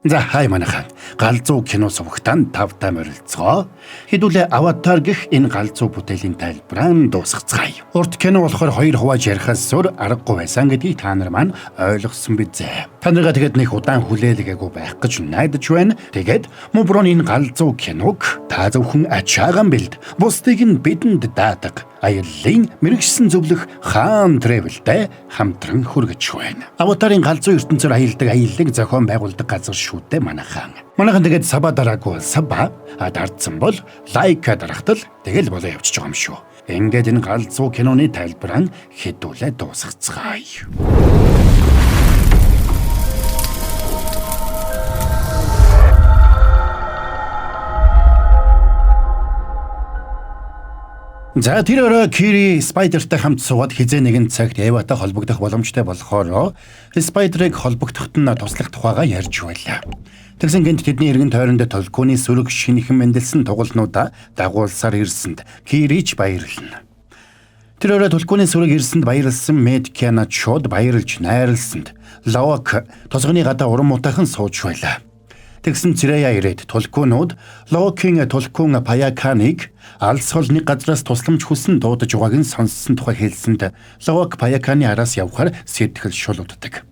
За хай манайхан галзуу кино сувагтаанд тавтай морилцгоо. Хэдүүлээ Аватар гэх энэ галзуу бүтээлийн тайлбараа дуусгацгаая. Урт кино болохоор 2 хувааж ярихаас зур аргагүй байсан гэдгийг та нар маань ойлгосон бизээ. Та нараа тэгээд нэг удаан хүлээлгээгүй байх гэж найдаж байна. Тэгээд мөброн энэ галзуу киног та зөвхөн ачаагаан бэлд. Бусдыг нь бидэнд даадаг аяллаа мэрэгсэн зөвлөх хаан travel-тэй хамтран хүргэж байна. Аватарын галзуу ертөнцөөр аялдаг аяллыг зохион байгуулдаг газар шүүтэй манайхан. Манайхан тэгээд саба дараагүй саба дардсан бол лайк дарахтал тэгэл болоо явчихж байгаа юм шүү. Ингээд энэ галзуу киноны тайлбараа хэдүүлээ дуусгацгаая. За тэр өрөө Кири Спайдертай хамт суугаад хизээ нэгэн цагт Эватай холбогдох боломжтой болохоор Спайдерыг холбогдоход нь туслах тухайга ярьж байлаа. Тэгсэн гэнт тэдний эргэн тойронд толгойн сүрэг шинэхэн мэндэлсэн тугалнуудаа дагуулсаар ирсэнд Кирич баярлна. Тэр өрөө толгойн сүрэг ирсэнд баярлсан Медкиана шууд баярлж найрлсанд Лок тосгоны гадаа уран мутайхан сууж байлаа. Тэгсэн Цэрэя ирээд толгойнууд Локийн толгойн Паяканыг алсгол нэг газраас тусламж хүсэн дуудаж байгааг нь сонссон тухай хэлсэнд Лок Паяканы араас явхаар сэтгэл шулууддаг.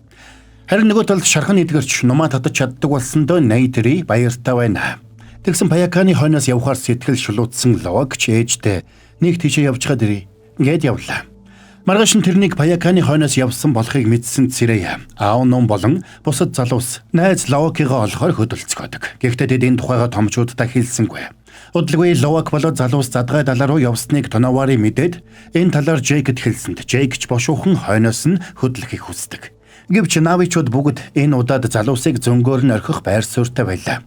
Харин нөгөө талд шархан эдгэрч нумаа татаж чаддаг болсон доо Нейтри баяртай байна. Тэгсэн Паяканы хойноос явхаар сэтгэл шулуудсан Лок ч ээжтэй нэг тийшээ явж чад ирээ гэд явлаа. Маргааш нь тэрнийг Паяканы хойноос явсан болохыг мэдсэн Цэрэя аав ном болон бусад залуус найз Локигаа олохоор хөдөлцгөөдөг. Гэхдээ тэд энэ тухайга томчуудтай хэлсэнгүй. Удалгүй Лок болоод залуус задгай далаа руу явсныг Тонавари мэдээд энэ талаар Джейкэд хэлсэнд Джейк ч бошуухан хойноос нь хөдлөхийг хүсдэг. Гэвч Навичууд бүгд энэ удаад залуусыг зөнгөөр нь орхих байр суурьтай байлаа.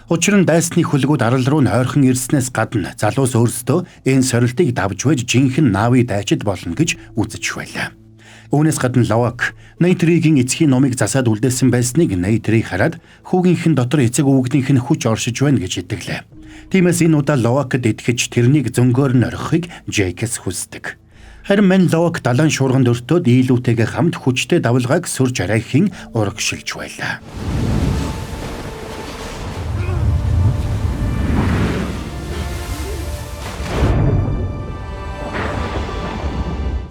Учир нь дайсны хөлгүүд арал руу нойрхон ирснээс гадна залуус өөрсдөө энэ сорилтыг давж байж жинхэнэ Нави дайчид болно гэж үзэж байлаа. Үүнээс гадна Лок Нейтригийн эцгийн номыг засаад үлдээсэн байсныг Нейтрийг хараад хүүгийнхэн дотор эцэг өвгнийх нь хүч оршиж байна гэж итгэлээ. Тиймээс энэ удаа Локд итгэж тэрнийг зөнгөөр нь орхихыг Джейкэс хүсдэг. Харин мань Лок далайн шуурганд өртөөд ийлүүтэйгээ хамт хүчтэй давлгааг сүрж арайхийн урагшилж байлаа.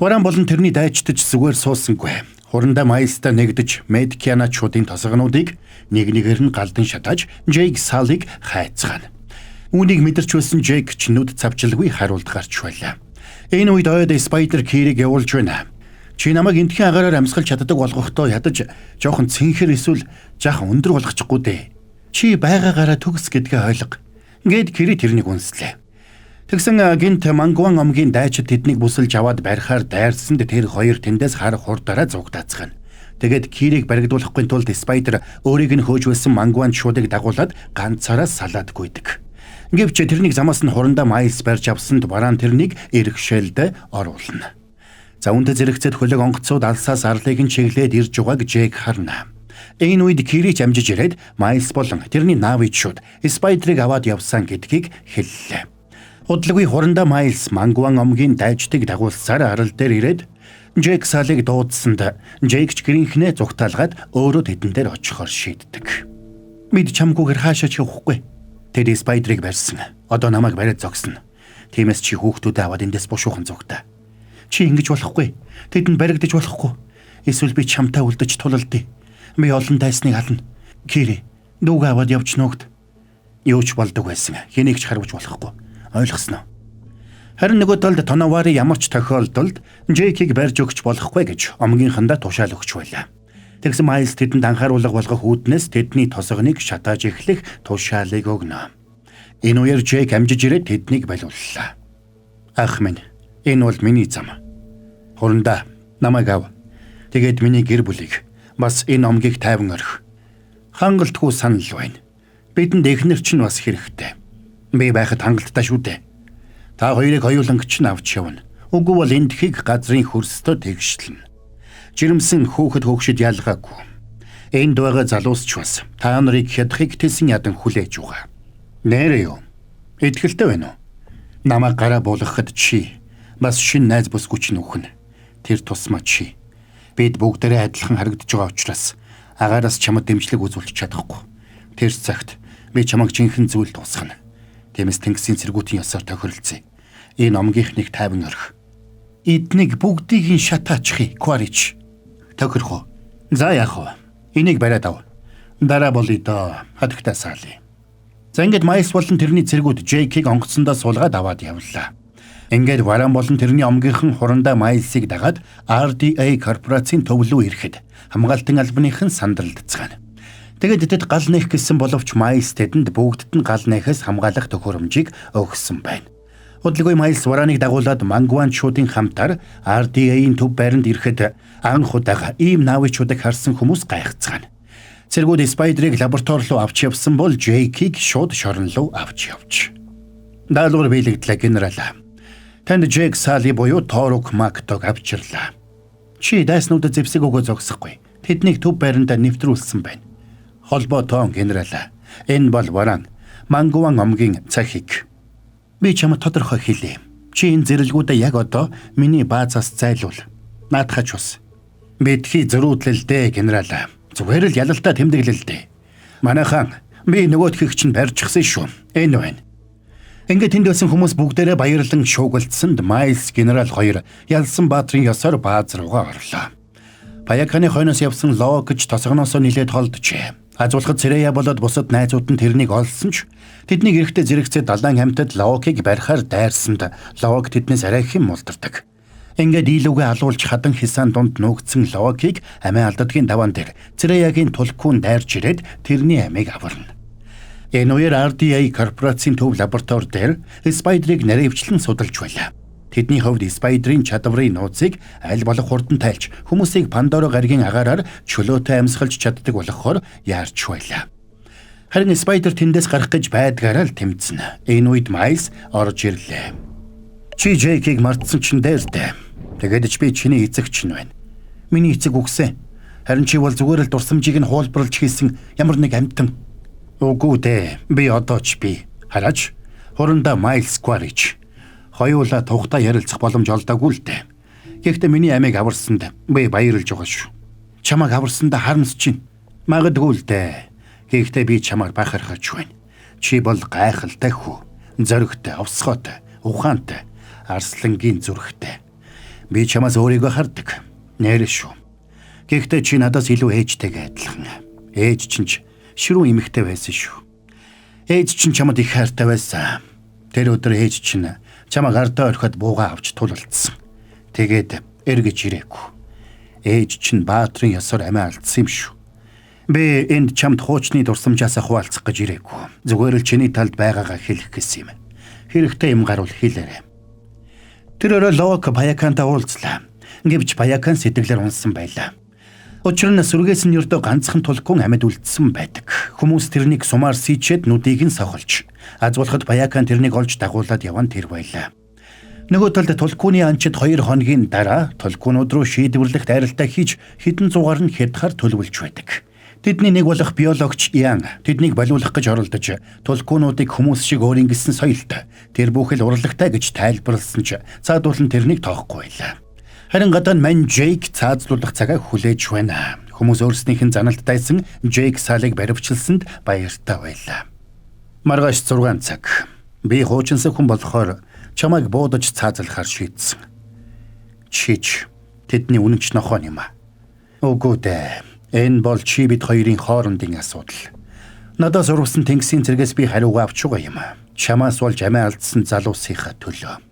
Уран болон тэрний дайчдаж зүгээр суусангүй. Хурандаа Майлстай нэгдэж Медкианачуудын тосгонуудыг нэг нэгээр нь галдан шатааж Джейк Салыг хайцгаана. Үүнийг мэдэрч байсан Джейк ч нүд цавчилгүй хариулт гарч байлаа. Энэ үед ойд Спайдер Кириг явуулж байна. Чи намайг энтхийн агаараар амьсгалж чаддаг болгохдоо ядаж жоохон цэнхэр эсвэл жаахан өндөр болгочихгүй дээ. Чи байгаагаараа төгс гэдгээ ойлго. Гээд Кири тэрнийг үнслээ. Тэгсэн гинт Мангуан омгийн дайчид тэднийг бүсэлж аваад барихаар дайрсанд тэр хоёр тэндээс харах хурдаараа зугдаацгаана. Тэгээд Кирийг баригдуулахгүй тулд Спайдер өөрийг нь хөөж байсан Мангуан шуудыг дагуулад ганцаараа салаад гүйдэг. Гэвч тэрнийг замаас нь хурандаа Майлс барьж авсанд бараан тэрнийг эргшээлд оруулна. За үүнтэй зэрэгцээд хөлөг онгоцууд алсаас арлыг нь чиглээд ирж байгааг Джейк харна. Энэ үед Кирич амжиж ирээд Майлс болон тэрний Навичууд Спайдерыг аваад явсан гэдгийг хэллээ. Удалгүй хурандаа Майлс Мангуан омгийн дайчдыг дагуулсаар арал дээр ирээд Джейк Салыг дуудсанд Джейк ч гэрийнхнээ зүгтаалгаад өөрөө тэдэн дээр очихоор шийддэг. Бид чамгүйгээр хаашаа ч явахгүй. Тэд Спайдерыг барьсан. Одоо намайг бариад зогсно. Тиймээс чи хүүхдүүдээ аваад эндээс бушуухан зүгтаа. Чи ингэж болохгүй. Тэдэнд баригдаж болохгүй. Эсвэл би чамтай үлдэж тулалдъя. Би олон дайсныг хална. Кири, дүүгээ аваад явж нүгт. Юу ч болдог байсан. Хэнийг ч харвж болохгүй. Ойлгосноо. Харин нөгөө талд Тонавари ямар ч тохиолдолд Джейкийг барьж өгч болохгүй гэж омгийнхандаа тушаал өгч байлаа. Тэгсэн Майлс тэдэнд анхааруулга болгох үүднээс тэдний тосгоныг шатааж эхлэх тушаалыг өгнө. Энэ үеэр Джейк амжиж ирээд тэднийг байлууллаа. Ах минь, энэ бол миний зам. Хурандаа намайг ав. Тэгээд миний гэр бүлийг бас энэ омгийг тайван орхи. Хангалтгүй санал байна. Бидэнд эхнэр чинь бас хэрэгтэй. Би байхад хангалттай шүү дээ. Та хоёрыг хоёуланг ч авч явна. Үгүй бол энэ дхийг газрын хөрстөд тэгшлэн. Жирэмсэн хүүхэд хөөгшөд ялгаагүй. Энд байгаа залуус ч бас та нарыг хядахыг тэсэн ядан хүлээж байгаа. Нэрээ юу? Итгэлтэй байна уу? Намайг гараа буулгахад чи бас шин найз бүс хүч нөхөн. Тэр тусмаа чи. Бид бүгдээрээ адилхан харагдаж байгаа учраас агаараас чамд дэмжлэг үзүүлж чадахгүй. Тэр цагт би чамайг жинхэнэ зүйл тусгана. Тиймээс тэнгисийн цэргүүдийн ёсоор тохиролцъё. Энэ омгийнхныг тайван орхи. Эднийг бүгдийг нь шатаачихъя, Кварич. Тохирох уу? За яах вэ? Энийг бариад ав. Дараа болъё доо. Хатагтаа саалъя. За ингээд Майс болон тэрний цэргүүд Джейкийг онгоцсондоо суулгаад аваад явлаа. Ингээд Варан болон тэрний омгийнхан хурандаа Майлсыг дагаад RDA корпорацийн төв рүү ирэхэд хамгаалтын албаныхан сандралдцгаана. Тэгээд тэд гал нээх гэсэн боловч Майлс тэдэнд бүгдд нь гал нээхээс хамгаалах төхөөрөмжийг өгсөн байна. Удалгүй Майлс Вараныг дагуулад Мангуанчуудын хамтаар RDA-ийн төв байранд ирэхэд анх удаага ийм наавичуудыг харсан хүмүүс гайхацгаана. Цэргүүд Спайдерыг лаборатори руу авч явсан бол Джейкийг шууд шорон руу авч явж. Даалгавар биелэгдлээ, генерал. Танд Джейк Салли буюу Торок Мактог авчирлаа. Чи дайснуудад зэвсэг өгөө зогсохгүй. Тэднийг төв байранда нэвтрүүлсэн байна. Холбоо тоон, генерал. Энэ бол Варан, Мангуан омгийн цахиг. Би чамд тодорхой хэлье. Чи энэ зэрэлгүүдээ яг одоо миний баазаас зайлуул. Наадхач ус. Бидхий зөрүүдлэлдээ, генерал. Зүгээр л ялалтаа тэмдэглэлдээ. Манайхан, би нөгөөдхийг чинь барьчихсан шүү. Энэ байна. Ингээд тэнд байсан хүмүүс бүгдээрээ баярлан шуугилдсанд Майлс генерал хоёр ялсан баатрын ёсоор бааз руугаа орлоо. Баяканы хойноос явсан Лок гэж тосгоноосоо нилээд холджээ. Азуулахад Цэрэя болоод бусад найзууд нь тэрнийг олсон ч тэднийг эрэхтэй зэрэгцээ далайн хамтад Локийг барихаар дайрсанд Лок тэднээс арай их мулдардаг. Ингээд дийлүүгээ алуулж хадан хисаан дунд нуугдсан Локийг амиа алдадгийн даваан дээр Цэрэягийн тулкуун дайрч ирээд тэрний амийг аварна. Энэ үеэр RDA корпорацийн төв лаборатори дээр Спайдерыг наривчлан судалж байлаа. Тэдний хувьд Спайдерийн чадварын нууцыг аль болох хурдан тайлж хүмүүсийг Пандоро гаригийн агаараар чөлөөтэй амьсгалж чаддаг болохоор яарч байлаа. Харин Спайдер тэндээс гарах гэж байдгаараа л тэмцэн. Энэ үед Майлс орж ирлээ. Чи Джейкийг мартсан чинь дээртэй. Тэгээд ч би чиний эцэг чинь байна. Миний эцэг үгсэн. Харин чи бол зүгээр л дурсамжийг нь хуулбарлаж хийсэн ямар нэг амтан. Үгүй дээ. Би одоо ч би. Хараач. Хурандаа Майлс Кварич. Хоёулаа тухта ярилцах боломж олдоогүй л дээ. Гэхдээ миний амийг аварсанд би баярлж байгаа шүү. Чамайг аварсандаа харамсаж чинь. Магадгүй л дээ. Гэхдээ би чамайг бахархаж байна. Чи бол гайхалтай хүү. Зоригтой, овсгоотой, ухаантай, арслангийн зүрхтэй. Би чамаас өөрийгөө хардаг. Нэрэ шүү. Гэхдээ чи надаас илүү ээжтэйгээ адилхан. Ээж чинь ширүү эмэгтэй байсан шүү. Ээж чинь чамд их хайртай байсан. Тэр өдөр ээж чинь чамайг ардаа орхиод буугаа авч тулалдсан. Тэгээд эргэж ирээгүй. Ээж чинь баатрын ёсоор амиа алдсан юм шүү. Би энд чамд хуучны дурсамжаас хуваалцах гэж ирээгүй. Зүгээр л чиний талд байгаагаа хэлэх гэсэн юм. Хэрэгтэй юм гарвал хэлээрэй. Тэр өрөө Лок Баякантай уулзлаа. Гэвч Баякан сэтгэлээр унсан байлаа. Учир нь сүргээс нь ердөө ганцхан тулкун амьд үлдсэн байдаг. Хүмүүс тэрнийг сумаар сийчээд нүдийг нь сохолж, азуулахад Баякан тэрнийг олж дагуулад яван тэр байлаа. Нөгөө талд тулкууны анчид 2 хоногийн дараа тулкуунууд руу шийдвэрлэх дайралтаа хийж хэдэн зугаар нь хядхаар төлөвлөж байдаг. Тэдний нэг болох биологч Ян тэднийг болиулах гэж оролдож тулкуунуудыг хүмүүс шиг өөр ингэсэн соёлтой тэр бүхэл урлагтай гэж тайлбарласан ч цаадуулан тэрнийг тоохгүй байлаа. Харин гадаа мань Джейк цаазлуулах цагаа хүлээж байна. Хүмүүс өөрснийх нь заналт дайсан Джейк Салыг баривчилсанд баяртай байлаа. Маргааш 6 цаг. Би хуучинсаг хүн болохоор чамайг буудаж цаазлахаар шийдсэн. Чич тэдний үнэнч нохоо юм а. Үгүй дээ. Энэ бол чи бид хоёрын хоорондын асуудал. Надаас урвсан тэнгисийн зэрэгээс би хариугаа авч байгаа юм а. Чамаас болж амиа алдсан залуусынхаа төлөө.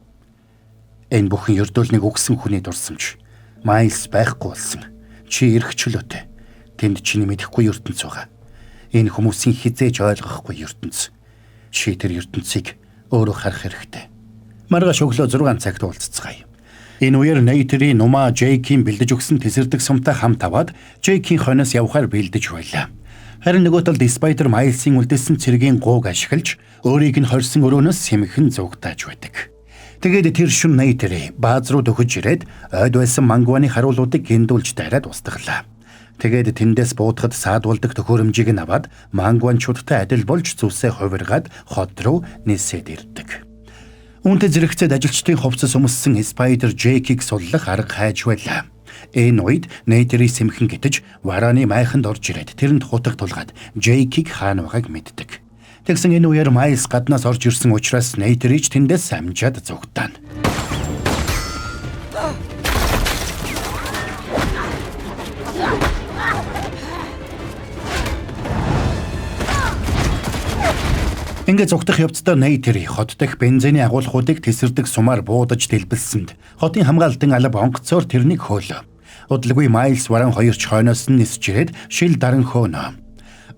Энэ бүхэн ердөөлнийг өгсөн хүний дурсамж. Майлс байхгүй болсон. Чи эрх чөлөөтэй. Тэнд чиний мэдэхгүй ертөнц байгаа. Энэ хүмүүсийн хизээж ойлгохгүй ертөнц. Чи тэр ертөнцийг өөрөө харах хэрэгтэй. Маргааш өглөө 6 цагт уулзцгаая. Энэ үеэр Нейтерийн нумаа Джейкийн бэлдэж өгсөн тэсэрдэг сумтай хамт аваад Джейкийн хойноос явхаар бэлдэж байлаа. Харин нөгөө талд Спайдер Майлсын үлдээсэн цэргийн гууг ашиглаж өөрийг нь хорьсон өрөөнөөс сэмхэн зугтааж байдаг. Тэгээд тэр шүн Нейтери бааз руу дөхөж ирээд ойд байсан Мангуаны харуулуудыг гиндүүлж дайраад устгалаа. Тэгээд тэндээс буудахад саадуулдаг төхөөрөмжийг нь аваад Мангуанчуудтай адил болж зүсээ хувиргаад хот руу нисээд ирдэг. Үүнтэй зэрэгцээд ажилчдын хувцас өмссөн Спайдер Джейкийг суллах арга хайж байлаа. Энэ үед Нейтерий сэмхэн гитэж Вараны майханд орж ирээд тэрэнд хутаг тулгаад Джейкийг хаана байгааг мэддэг. Тэгсэн энэ үеэр Майлс гаднаас орж ирсэн учраас Нейтерий ч тэндээс амжаад зүгтаана. Ингээд зүгтах явцдаа Нейтерий хот дахь бензиний агуулгуудыг тесэрдэг сумаар буудаж дэлбэлсэнд хотын хамгаалтын алба онгоцоор тэрнийг хөөлөө. Удалгүй Майлс Варан хоёр ч хойноос нь нисж ирээд шил даран хөөнө.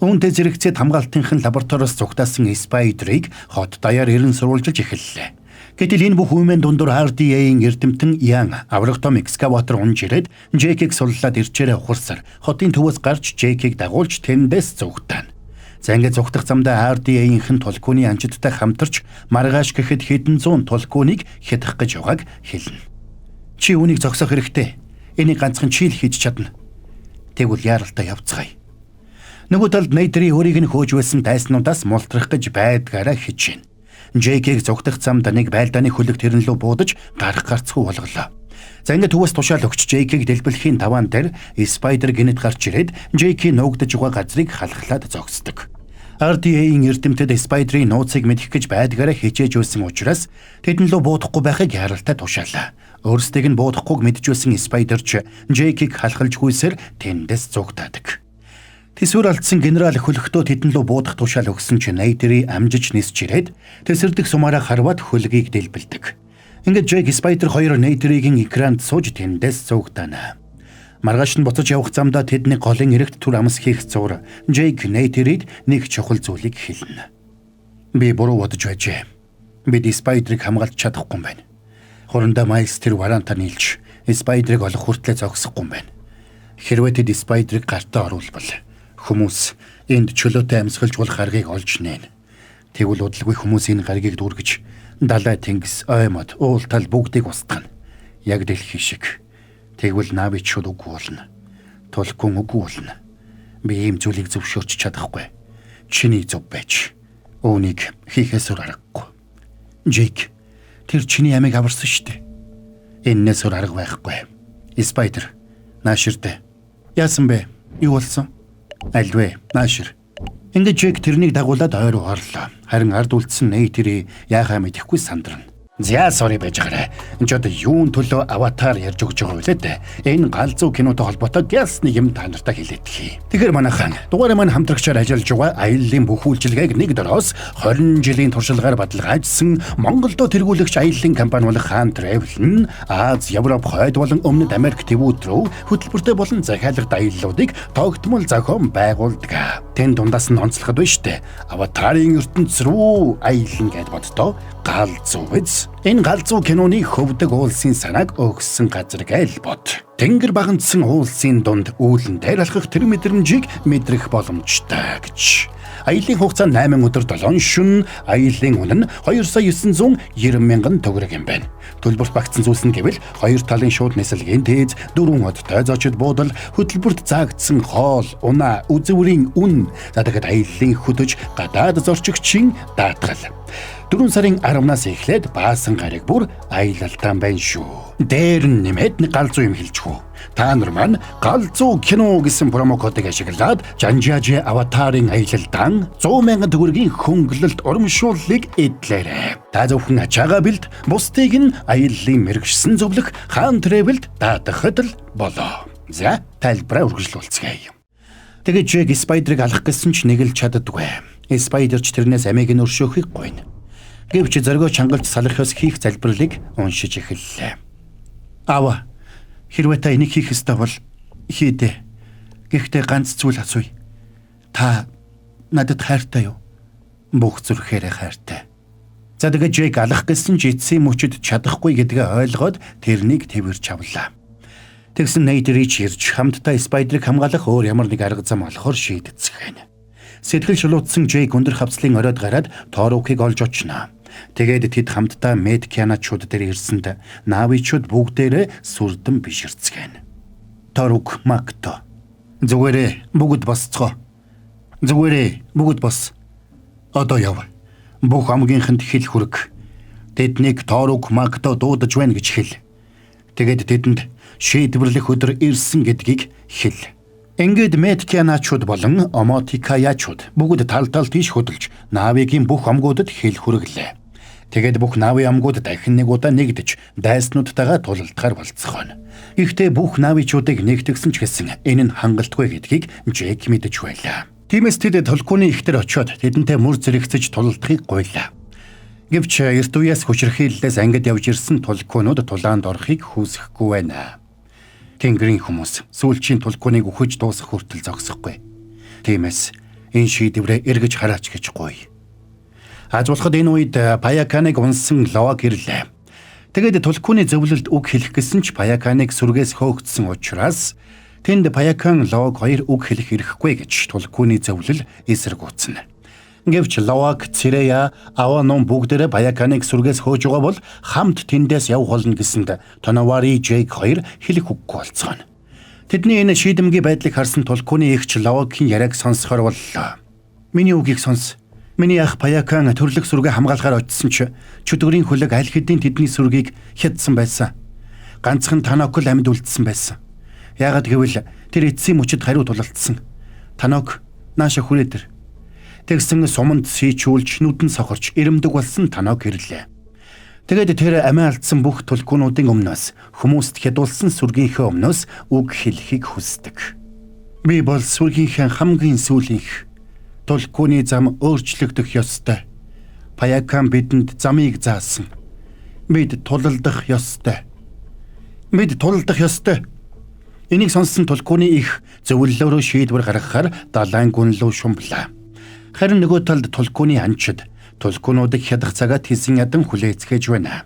Үүнтэй зэрэгцээд хамгаалтынхын лабораториос зүгтаасан Спайдерыг хот даяар ирэн сурвалжилж эхэллээ. Гэтэл энэ бүх үеийн дундуур RDA-ийн эрдэмтэн Ян аврах том экскаватор унж ирээд Джейкийг суллаад ирчээрээ ухарсаар хотын төвөөс гарч Джейкийг дагуулж тэндээс зүгтаана. За ингээд зүгтах замдаа RDA-ийнхэн тулгууны анчидтай хамтарч маргааш гэхэд хэдэн зуун тулгууныг хятах гэж байгааг хэлнэ. Чи үүнийг зогсоох хэрэгтэй. Энийг ганцхан чи л хийж чадна. Тэгвэл яаралтай явцгаая. Нөгөө талд Нейтерий өөрийг нь хөөж байсан дайснуудаас мултрах гэж байдгаараа хичээнэ. Джейкийг зүгтах замд нэг байлдааны хөлөг тэрнлүү буудаж гарах гарцгүй болголоо. За ингээд төвөөс тушаал өгч Джейкийг дэлбэлхийн таваан дээр Спайдер гинэт гарч ирээд Джейкийг нуугдаж байгаа газрыг халахлаад зогсдог. RDA-ийн эрдэмтэд Спайдерийн нууцыг мэдэх гэж байдгаараа хичээж байсан учраас тэдэн лөө буудахгүй байхыг яаралтай тушаалаа. Өөрсдийг нь буудахгүйг мэдчихсэн Спайдер ч Джейкийг халахлж хүйсээр тэндээс зүгтаадаг. Тэсвэр алдсан генерал хөлөгтөө тэдэн лөө буудах тушаал өгсөн ч Нейтерий амжиж нисж ирээд тэсэрдэг сумаараа харваад хөлгийг дэлбэлдэг. Ингээд Джейк Спайдер хоёр Нейтеригийн экранд сууж тэндээс зүгтаана. Маргааш нь буцаж явах замдаа тэдний голын эрэгт түр амс хийх зур Джейк Нейтерид нэг чухал зүйлийг хэлнэ. Би буруу бодож байжээ. Бид Спайдерыг хамгаалж чадахгүй юм байна. Хурандаа Майлс тэр Варанта нийлж Спайдерыг олох хүртлээр зогсохгүй юм байна. Хэрвээ тэд Спайдерыг гартаа оруулбал хүмүүс энд чөлөөтэй амьсгалж болох аргыг олж нээн. Тэгвэл удалгүй хүмүүс энэ гаргийг дүүргэж далай тэнгис оймод уул тал бүгдийг устгана. Яг дэлхий шиг. Тэгвэл Навичуд үгүй болно. Тулгун үгүй болно. Би ийм зүйлийг зөвшөөрч чадахгүй. Чиний зөв байж. Үүнийг хийхээс аргагүй. Джейк, тэр чиний амийг аварсан штэ. Эннээс арга байхгүй. Спайдер, нааширдэ. Яасан бэ? Юу болсон? Альвэ, наашир. Ингээд Джейк тэрнийг дагуулад ойроо орлоо. Харин ард үлдсэн Нейтерий яахаа мэдэхгүй сандрна. За sorry байж гараа. Энд ч одоо юун төлөө аватар ярьж өгч байгаа үлээ дээ. Энэ галзуу кинотой холбоотой гяс нэг юм та нартай хэлээдхий. Тэгэхээр манайхан дугаараа маань хамтрагчаар ажиллаж байгаа аяллаа бүх үйлчилгээг нэг дөрөөс 20 жилийн туршлагаар баталгаажсан Монголдо тэргүүлэгч аяллаа компани болох Хаан Travel нь Аз, Европ, Хойд болон Өмнөд Америк твүүд рүү хөтөлбөртэй болон захиалгад аяллуудыг тогтмол зохион байгуулдаг. Тэн дундаас нь онцлоход байна штэ. Аватарын ертөнц рүү аяллаа гэд боддоо галзуу биз. Энэ галзуу киноны хөвдөг уулсын санааг өгсөн газар гээл бод. Тэнгэр багандсан уулсын дунд үүлэн дээр алхах тэр мэдрэмжийг мэдрэх боломжтой гэж. Аяллаа хугацаа 8 өдөр 7 шөнө, аяллаа үнэ нь 2,990,000 төгрөг юм байна. Төлбөрт багтсан зүйлс нь гэвэл 2 талын шууд нисэлгийн тээз, 4 одтой зочид буудал, хөтөлбөрт заагдсан хоол, унаа, үзүүрийн үн, дахиад аяллаа хөдөж гадаад зорчигчийн даатгал. 4 сарын 10-наас эхлээд баасан гараг бүр аялалтаа байна шүү. Дээр нь нэмээд нэг галзуу юм хэлчихв. Та нар маань галзуу кино гэсэн промокодыг ашиглаад Жанжаажи аватарын аялалдаан 100,000 төгрөгийн хөнгөлөлт урамшууллыг эдлээрэй. Та зөвхөн ачаага бэлд, бусдыг нь аяллаа мэрэгшсэн зөвлөх Хаан Travel-д даатгахад л болоо. За, тайлбараа үргэлжлүүлцгээе. Тэгээд Джейк Спайдерыг алах гэсэн ч нэг л чаддаггүй. Спайдер ч тэрнээс амийг нь өршөөхийг гойно. Гэвч зоргоо чангалж салахаас хийх залбирлыг уншиж эхэллээ. Аава, хэрвээ та энийг хийх ёстой бол хийдэ. Гэхдээ ганц зүйл асууя. Та надад хайртай юу? Бүх зүрхээрээ хайртай. За тэгээд Джейк алах гэсэн ч эцсийн мөчөд чадахгүй гэдгээ ойлгоод тэрнийг тэрвэрч авлаа. Тэгсэн Нейтерий ч ирж хамтдаа Спайдерыг хамгаалах өөр ямар нэг арга зам олохоор шийдцгээв. Сэтгэл шулуутсан Джейк өндөр хавцлын оройд гараад Торукийг олж очно. Тэгээд тэд хамтдаа Медкианачууд дээр ирсэнд Навичуд бүгдээрээ сүрдэн биширцгээв. Торук Макто. Зүгээрээ бүгд босцгоо. Зүгээрээ бүгд бос. Одоо яв. Бүх амгийнханд хэл хүрэг. Тэднийг Торук Макто дуудаж байна гэж хэл. Тэгээд тэдэнд шийдвэрлэх өдөр ирсэн гэдгийг хэл. Ингээд Меткианачууд болон Омотикаяачууд бүгд тал тийш хөдөлж Навигийн бүх омгуудад хэл хүргэлээ. Тэгээд бүх Нави омгууд дахин нэг удаа нэгдэж дайснуудтайгаа тулалдахаар болцгооно. Гэхдээ бүх Навичуудыг нэгтгсэн ч гэсэн энэ нь хангалтгүй гэдгийг Жейк мэдэж байлаа. Тиймээс тэд Толкуны ихтер очиод тэдэнтэй мөр зэрэгцэж тулалдахыг гуйлаа. Гэвч эрт үеэс хүчирхийллээс ангид явж ирсэн Толкунууд тулаанд орохыг хүсэхгүй байна. Тэнгэрийн хүмүүс сүүлчийн Толкуныг үхэж дуусах хүртэл зогсохгүй. Тиймээс энэ шийдвэрээ эргэж хараач гэж гуй. Аз болоход энэ үед Паяканыг унсан Ловак ирлээ. Тэгээд Толкуны зөвлөлд үг хэлэх гэсэн ч Паяканыг сүргээс хөөгдсөн учраас тэнд Паякан Ловак хоёр үг хэлэх эрхгүй гэж Толкуны зөвлөл эсэргүүцнэ. Гэвч Ловак, Цирея, Аваном бүгдээрээ Паяканыг сүргээс хөөж байгаа бол хамт тэндээс явх болно гэсэнд Тонавари, Жейк хоёр хэлэх үггүй болцгооно. Тэдний энэ шийдэмгий байдлыг харсан Толкуны эгч Ловакийн яриаг сонсохоор боллоо. Миний үгийг сонс. Миний ах Паякан төрлөх сүргээ хамгаалахаар очисон ч чөтгөрийн хөлөг аль хэдийн тэдний сүргийг хядсан байсан. Ганцхан Танок л амьд үлдсэн байсан. Яагаад гэвэл тэр эцсийн мөчөд хариу тулалдсан. Танок нааша хүрээдэр. Тэгсэн суманд сийчүүлж нүдэн сохорч ирэмдэг болсон Танок ирлээ. Тэгээд тэр амиа алдсан бүх Толкунуудын өмнөөс хүмүүст хядуулсан сүргийнхээ өмнөөс үг хэлхийг хүсдэг. Би бол сүргийнхээ хамгийн сүүлийнх. Толкуны зам өөрчлөгдөх ёстой. Паякан бидэнд замыг заасан. Бид тулалдах ёстой. Энийг сонссон Толкуны их зөвлөлөөрөө шийдвэр гаргахаар далайн гүн рүү шумблаа. Харин нөгөө талд Толкуны анчид Толкунуудыг хядах цагаад хийсэн ядан хүлээцгээж байна.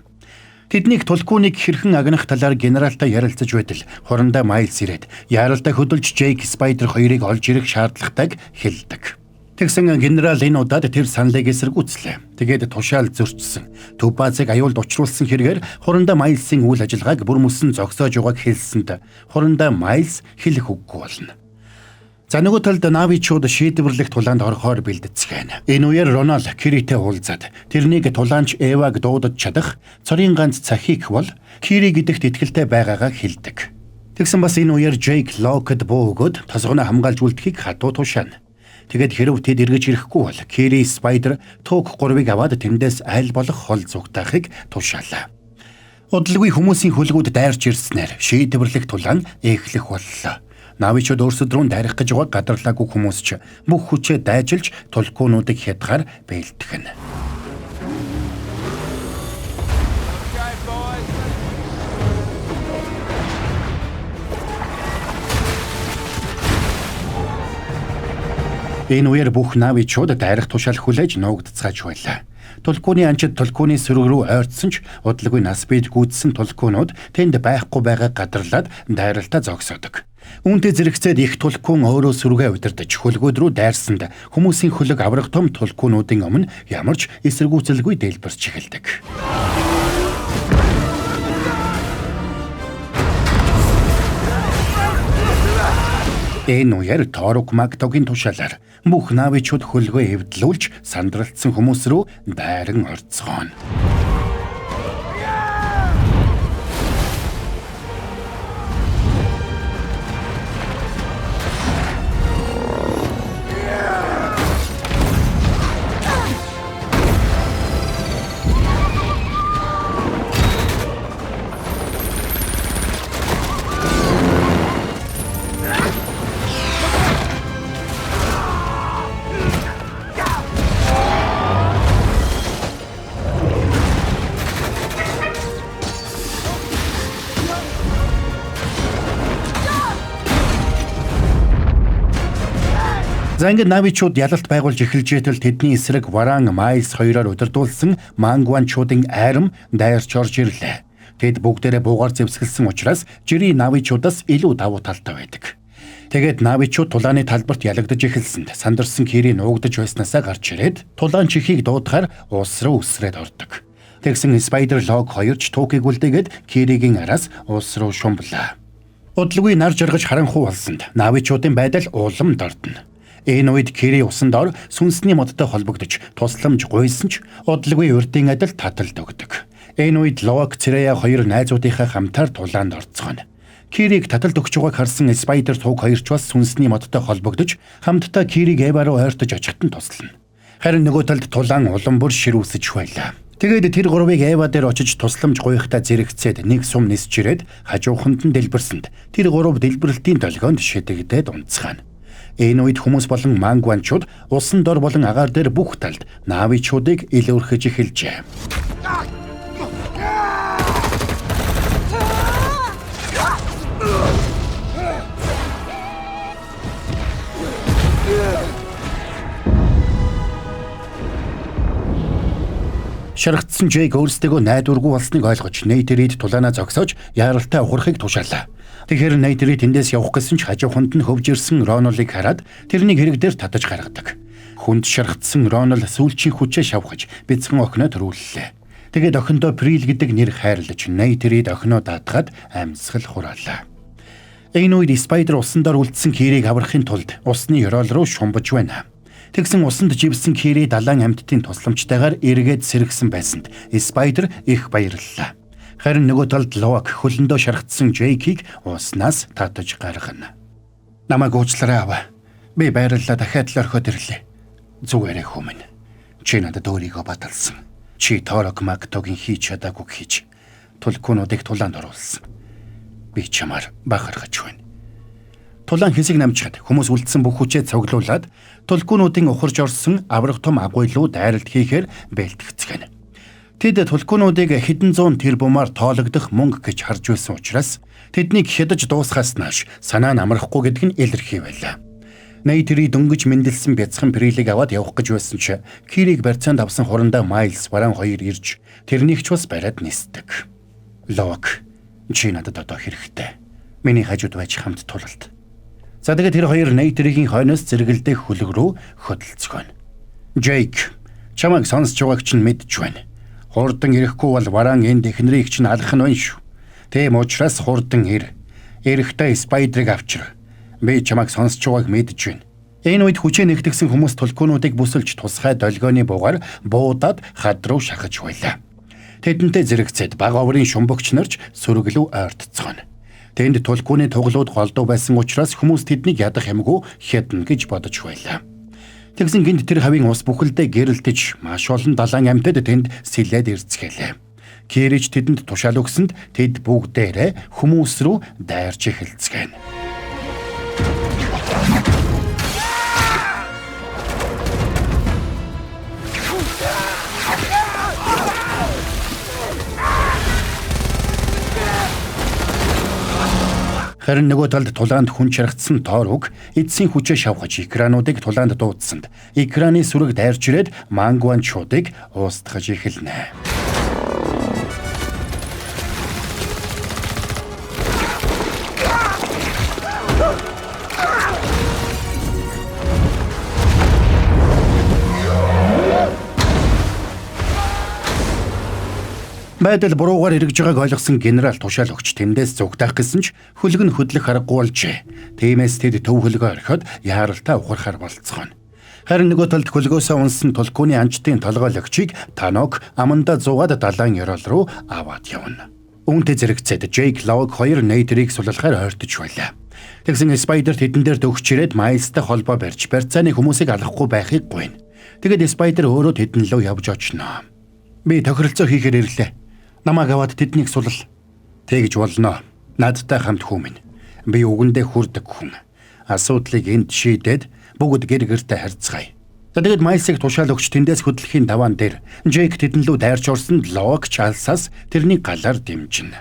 Тэднийг Толкуныг хэрхэн агнах талаар генералтай ярилцаж байтал хорондоо Майлс ирээд яаралтай хөдөлж Жейк Спайдер хоёрыг олж ирэх шаардлагатайг хэлдэг. Тэгсэн генерал энэ удаад тэр саналыг эсэргүүцлээ. Тэгээд тушаал зөрчсөн. Тубазыг аюулд учруулсан хэрэгээр хорондоо Майлсын үйл ажиллагааг бүр мөсөн зогсоож байгааг хэлсэнд хорондоо Майлс хэлэх үггүй болно. За нөгөө талд Навичууд шийдвэрлэх тулаанд орохоор бэлдэцгэн. Энэ үеэр Ронал Киритэй уулзаад тэрнийг тулаанч Эваг дуудаж чадах цорын ганц цахик бол Кири гэдэгт итгэлтэй байгаагаа хэлдэг. Тэгсэн бас энэ үеэр Жейк Локд буу өгөөд тосгоно хамгаалж үлдэхийг хатуу тушаана. Тэгээд хэрв тэд эргэж ирэхгүй бол Кири Спайдер Туг 3-ыг аваад тэндээс аль болох хол зүгтаахыг тушаалаа. Удалгүй хүмүүсийн хөлгүүд дайрч ирснээр шийдвэрлэх тулаан эхлэх боллоо. Навичууд өөрсдөд рүү дайрах гэж байгаа гадарлаагүй хүмүүс ч бүх хүчээ дайжилж Толкунуудыг хядгаар бэлтгэн. Энэ үеэр бүх Навичууд дайрах тушаал хүлээж нуугдцгааж байлаа. Толкуны анчид Толкуны сүрэг рүү ойртсон ч удалгүй нас бийд гүйдсэн Толкунууд тэнд байхгүй байгаа гадарлаад дайралтаа зогсоодог. Үүнтэй зэрэгцээд их Толкун өөрөө сүргээ удирдах хөлгүүд рүү дайрсанд хүмүүсийн хөлөг аврах том Толкунуудын өмнө ямарч эсэргүүцэлгүй дэлбэрч эхэлдэг. Энэ үеэр Торок Мактогийн тушаалаар бүх Навичууд хөлгөө эвдлүүлж сандралтсан хүмүүс рүү дайран орцгооно. За ингээд Навичууд ялалт байгуулж эхэлж байтал тэдний эсрэг Варан Майлс хоёроор удирдуулсан Мангуанчуудын айрам дайрч орж ирлээ. Тэд бүгдээрээ буугаар зэвсгэлсэн учраас жирийн Навичуудаас илүү давуу талтай байдаг. Тэгээд Навичууд тулааны талбарт ялагдаж эхэлсэнд сандарсан Кири нуугдаж байснаасаа гарч ирээд тулаан чихийг дуудахаар уус руу үсрээд ордог. Тэгсэн Спайдер Лог хоёрч Тукийг үлдээгээд Киригийн араас уус руу шумблаа. Удалгүй нар жаргаж харанхуй болсонд Навичуудын байдал улам дордно. Энэ үед Кири усан дор сүнсний модтой холбогдож тусламж гуйсан ч удалгүй урдын адил таталд өгдөг. Энэ үед Ловак Цирея хоёр найзуудынхаа хамтаар тулаанд орцгооно. Кирийг таталд өгч байгааг харсан Спайдер цуг хоёрч бас сүнсний модтой холбогдож хамтдаа Кирийг Эва руу ойртож очиход нь туслана. Харин нөгөө талд Тулаан улам бүр ширүүсэж байлаа. Тэгээд тэр гурвыг Эва дээр очиж тусламж гуйхтаа зэрэгцээд нэг сум нисж ирээд хажууханд нь дэлбэрсэнд тэр гурав дэлбэрэлтийн долгионд шидэгдээд унцгаана. Энэ үед хүмүүс болон мангуанчууд усан дор болон агаар дээр бүх талд наавичуудыг илүүрхэж эхэлжээ. Шаргацсан Джейк өөрсдөө найдваргүй болсныг ойлгож Нейтерид Тулаанаа зогсоож яаралтай ухрахыг тушаалаа. Тэгэхээр Нейтерид тэндээс явах гэсэн ч хажууханд нь хөвж ирсэн Ронолыг хараад тэрнийг хэрэг дээр татаж гаргадаг. Хүнд шаргацсан Ронол сүүлчийн хүчээ шавхаж бяцхан охиноо төрүүллээ. Тэгээд охиндоо Прил гэдэг нэр хайрлаж Нейтерид охиноо даатгаад амьсгал хураалаа. Энэ үед Спайдер усан дор үлдсэн Кирийг аврахын тулд усны ёроол руу шумбаж байна. Тэгсэн усанд живсэн Кири далайн амьтдын тусламжтайгаар эргээд сэргсэн байсанд Спайдер их баярлалаа. Харин нөгөө талд Лок хөлөндөө шаргацсан Джейкийг уснаас татаж гаргана. Намайг уучлаарай аваа. Би баярлалаа дахиад л орхиод ирлээ. Зүгээрээ хүмүн. Чи надад өөрийгөө баталсан. Чи Торок Мактогийн хийж чадаагүй хийж Тулкунуудыг тулаанд оруулсан. Би чамаар бахархаж байна. Тулаан хэсэг намжихад хүмүүс үлдсэн бүх хүчээ цуглуулад Тулкунуудын ухарж орсон аврах том агуйлуу дайралт хийхээр бэлтгэцгэн. Тэд Тулкунуудыг хэдэн зуун тэрбумаар тоологдох мөнгө гэж харж байсан учраас тэднийг хядаж дуусгаас нааш санаа нь амрахгүй гэдг нь илэрхий байлаа. Нейтери дөнгөж мэндэлсэн бяцхан Прилийг аваад явах гэж байсан ч Кирийг барьцаанд авсан хурандаа Майлз бараан хоёр ирж тэрнийг ч бас бариад нисдэг. Лок, чи надад одоо хэрэгтэй. Миний хажууд байж хамт тулалт. За тэгээд тэр хоёр Нейтерийн хойноос зэрэгэлдэх хөлөг рүү хөдөлцгөн. Джейк, чамайг сонсож байгааг чинь мэдж байна. Хурдан ирэхгүй бол варан энд эхнэрийг чинь алах нь байна шүү. Тийм учраас хурдан ир. Эрэхтэй Спайдрыг авчир. Би чамайг сонсож байгааг мэдж байна. Энэ үед хүчээ нэгтгэсэн хүмүүс Тулкунуудыг бүсэлж тусгай долгионы буугаар буудаад хад руу шахаж байлаа. Тэдэнтэй зэрэгцээд баг оврын шумбагч нарч сөрөглөв ойртцгоно. Тэнд Тулкуны туглууд голдуу байсан учраас хүмүүс тэднийг ядах юмгүй хядна гэж бодож байлаа. Тэгсэн гинт тэр хавийн ус бүхэлдээ гэрэлтэж маш олон далайн амьтад тэнд сэлээд ирцгэлээ. Кирич тэдэнд тушаал өгсөнд тэд бүгдээрээ хүмүүс рүү дайрч эхэлцгэн. Харин нөгөө талд тулаанд хүн чаргацсан Торок эцсийн хүчээ шавхаж экрануудыг тулаанд дуудсанд экраны сүрэг дайрч ирээд мангуанчуудыг устгаж эхэлнэ. Байдал буруугаар эргэж байгааг ойлгосон генерал тушаал өгч тэндээс зүгтаах гэсэн ч хөлөг нь хөдлөх аргагүй болжээ. Тиймээс тэд төв хөлгөө орхиод яаралтай ухрахаар болцгоно. Харин нөгөө талд хөлгөөсөө унсан Тулкуны анчтын толгойлогчийг Танок аманда зугаад далайн ёроол руу аваад явна. Үүнтэй зэрэгцээд Джейк Лок хоёр Нейтерийг суллахаар ойртож байлаа. Тэгсэн Спайдер тэдэн дээр дөгч ирээд Майлзтай холбоо барьж барьцааны хүмүүсийг алахгүй байхыг гуйна. Тэгэд Спайдер өөрөө тэдэн лөө явж очно. Би тохиролцоо хийхээр ирлээ. Намайг аваад тэднийг сулал. Тэгж болно. Надтай хамт хүмүн. Би үгэндээ хүрдэг хүн. Асуудлыг энд шийдээд бүгд гэр гэртээ харьцгаая. За тэгээд Майлсыг тушаал өгч тэндээс хөдлөхийн даваан дээр Джейк тэдэн лөө дайрч орсонд Лок Чарлсаас тэрний галаар дэмжинэ.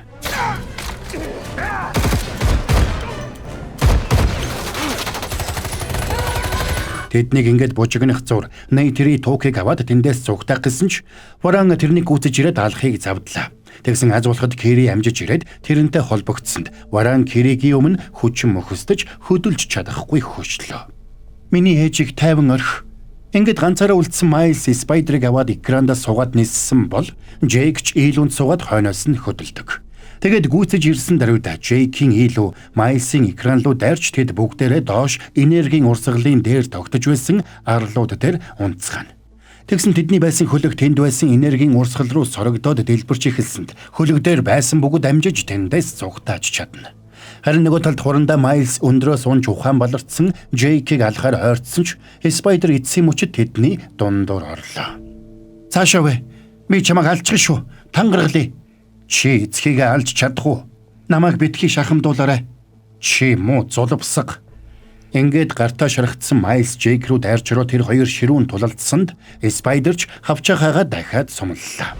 Тэднийг ингээд бужигнах зур Нейтери Токийг аваад тэндээс зүгтах гэсэн ч варан тэрнийг гүйцэж ирээд алахыг завдлаа. Тэгсэн аз болоход Кири амжиж ирээд тэрнтэй холбогдсонд варан Киригийн өмнө хүчин мөхөсдөж хөдөлж чадахгүй хөшлөө. Миний ээжийг тайван орхи. Ингээд ганцаараа үлдсэн Майлз Спайдрыг аваад экранда суугаад ниссэн бол Джейк ч ийлүнд суугаад хойноос нь хөдөлдөг. Тэгээд гүйцэж ирсэн даруйда Джейкийн ийлүү Майлзын экран руу дайрч тэд бүгдээрээ доош энергийн урсгалын дээр тогтож байсан арлууд дээр унцгаана. Тэгсэн тэдний байсан хөлөг тэнд байсан энергийн урсгал руу сорогдоод дэлбэрч эхэлсэнд хөлөг дээр байсан бүгд амжиж тэндээс цугтааж чадна. Харин нөгөө талд хурандаа Майлз өндрөөс унж ухаан баларцсан Джейкийг алхаар ойртсон ч Спайдер эцсийн мөчөд тэдний дундуур орлоо. "Цаашаа вэ? Би чамайг алчих шүү. Тангаргалъя. Чи эцгийгээ алж чадах уу? Намайг битгий шахамдуулаарай. Чи муу зулбсаг." Ингээд гартаа шаргацсан Майлз Джейк рүү дайрч ороо тэр хоёр ширүүн тулалдсанд Спайдерч хавчаагаа дахиад сумллаа.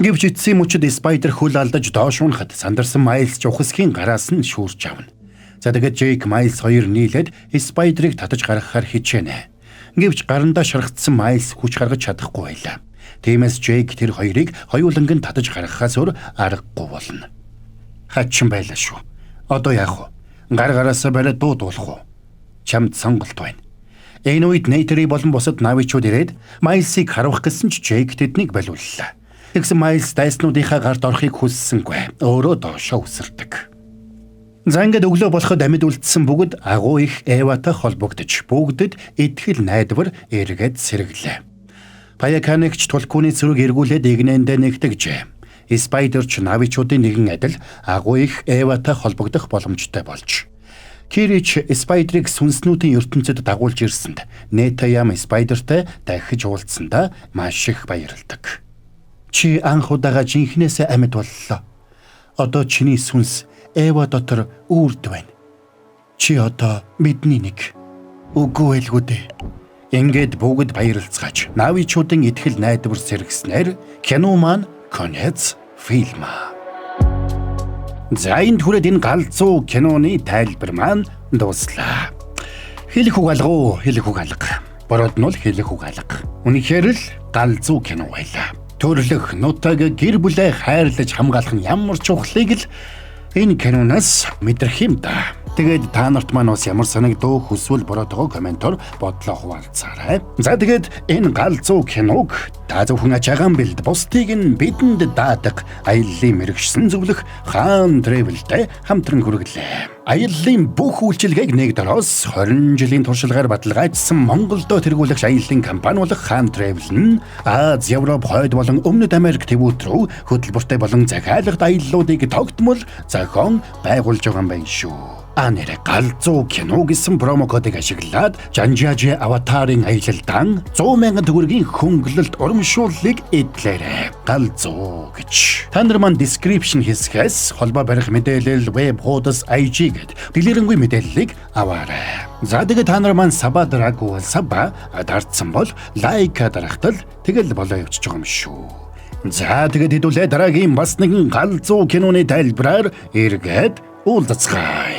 Гэвч эцсийн мөчөд Спайдер хөл алдаж доош унахад сандарсан Майлз ухасхийн гараас нь шүүрч авна. За тэгээд Джейк Майлз хоёр нийлээд Спайдерыг татаж гаргахаар хичээнэ. Гэвч гарандаа шаргацсан Майлз хүч гаргаж чадахгүй байлаа. Тиймээс Джейк тэр хоёрыг хоёуланг нь татаж гаргахаас өөр аргагүй болно. Хачин байлаа шүү. Одоо яах вэ? Гар гараасаа бариад дуудуулах уу? Чамд сонголт байна. Энэ үед Нейтери болон бусад навичууд ирээд Майлзыг харуулах гэсэн ч Джейк тэднийг болиуллаа. Тэгсэн Майлз дайснуудынхаа гарт орохыг хүссэнгүй. Өөрөө доошоо үсэрдэг. За ингээд өглөө болоход амьд үлдсэн бүгд агуу их Эватай холбогдож бүгдэд итгэл найдвар эргээд сэргэлээ. Паяканэгч тулкууны цэрэг эргүүлээд игнэндээ нэгтгэжээ. Спайдерч навичуудын нэгэн адил агуу их Эватай холбогдох боломжтой болж. Кирич Спайдерыг сүнснүүдийн ертөнцид дагуулж ирсэнд Нетаям Спайдертай дахиж уулзсандаа маш их баярлдаг. "Чи анх удаага жинхнээсээ амьд боллоо. Одоо чиний сүнс Эва дотор үрд байна. Чи одоо бидний нэг." "Үгүй элгүй дээ." Ингээд бүгд баярлцгааж навичуудын итгэл найдвар сэргснээр кино маань конец фильма. За энд хүрээд энэ галзуу киноны тайлбар маань дуслаа. Хэлэх үг алга. Бороод нь бол хэлэх үг алга. Үнэхээр л галзуу кино байлаа. Төрлөх нутаг гэр бүлээ хайрлаж хамгаалах нь ямар чухлыг л энэ киноноос мэдрэх юм да. Тэгээд та нарт маань бас ямар санагдав хүсвэл бороотойгоо комментоор бодлоо хуваалцаарай. За тэгээд энэ галзуу киног та зөвхөн ачаагаан бэлд бусдыг нь бидэнд даадаг аяллаа мэрэгшсэн зөвлөх Хаан Travel-тэй хамтран хүргэлээ. Аяллаа бүх үйлчилгээг нэг дороос 20 жилийн туршлагаар баталгаажсан Монголдо тэргүүлэгч аяллаа компани болох Хаан Travel нь Аз, Европ, Хойд болон Өмнөд Америк төвүүд рүү хөтөлбөртэй болон захиалгад аяллуудыг тогтмол зохион байгуулж байгаа юм байна шүү. Анэрэ галзуу кино гэсэн промокодыг ашиглаад Жанжаажи аватарын аялалдаан 100,000 төгрөгийн хөнгөлөлт урамшууллыг эдлээрэй. Галзуу гэж. Та нар маань description хэсгээс холбоо барих мэдээлэл, веб хуудас, IG гэд дэлгэрэнгүй мэдээллийг аваарай. За тэгээд та нар маань саба дараагүй саба дартсан бол лайк дарахтал тэгэл болоо явчих юм шүү. За тэгээд хэдүүлээ дараагийн бас нэгэн галзуу киноны тайлбараар эргээд уулзцгаая.